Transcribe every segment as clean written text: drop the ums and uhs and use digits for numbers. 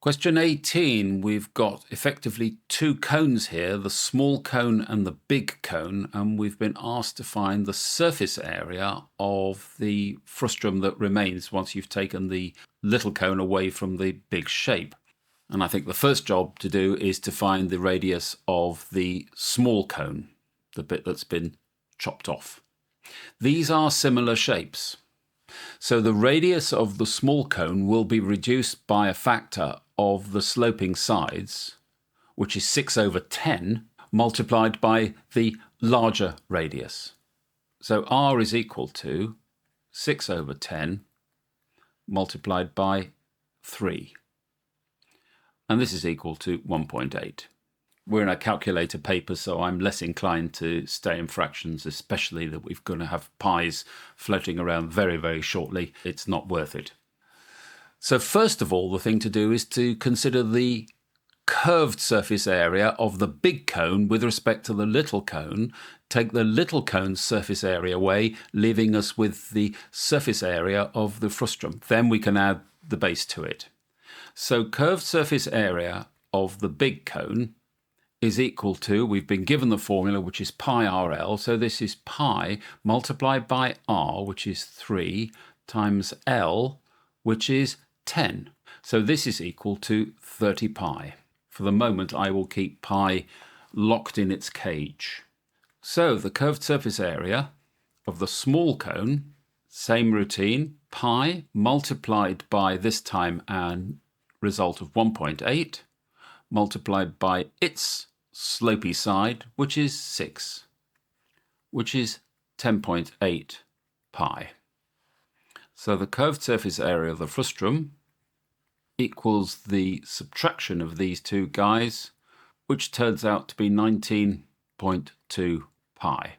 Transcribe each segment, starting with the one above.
Question 18, we've got effectively two cones here, the small cone and the big cone, and we've been asked to find the surface area of the frustum that remains once you've taken the little cone away from the big shape. And I think the first job to do is to find the radius of the small cone, the bit that's been chopped off. These are similar shapes. So the radius of the small cone will be reduced by a factor of the sloping sides, which is 6/10, multiplied by the larger radius. So r is equal to 6/10 multiplied by 3. And this is equal to 1.8. We're in a calculator paper, so I'm less inclined to stay in fractions, especially that we're going to have pi's floating around very, very shortly. It's not worth it. So first of all, the thing to do is to consider the curved surface area of the big cone with respect to the little cone. Take the little cone's surface area away, leaving us with the surface area of the frustum. Then we can add the base to it. So curved surface area of the big cone is equal to, we've been given the formula, which is pi RL. So this is pi multiplied by r, which is 3, times L, which is 10. So this is equal to 30 pi. For the moment, I will keep pi locked in its cage. So the curved surface area of the small cone, same routine, pi multiplied by this time an result of 1.8, multiplied by its slopey side, which is 6, which is 10.8 pi. So the curved surface area of the frustum equals the subtraction of these two guys, which turns out to be 19.2 pi.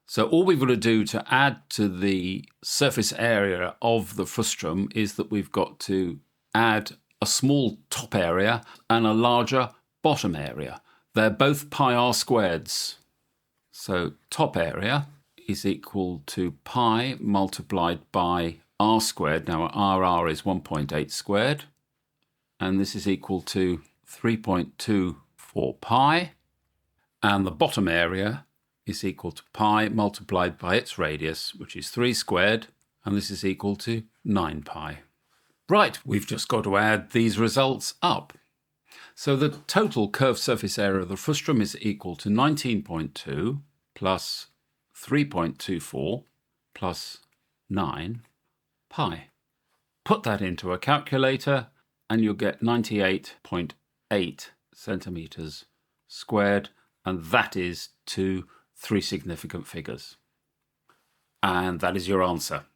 So all we've got to do to add to the surface area of the frustum is that we've got to add a small top area and a larger bottom area. They're both pi r squareds. So top area is equal to pi multiplied by r squared. Now r is 1.8 squared, and this is equal to 3.24 pi. And the bottom area is equal to pi multiplied by its radius, which is 3 squared, and this is equal to 9 pi. Right, we've just got to add these results up. So the total curved surface area of the frustum is equal to 19.2 plus 3.24 plus 9 pi. Put that into a calculator and you'll get 98.8 centimeters squared, and that is to 3 significant figures. And that is your answer.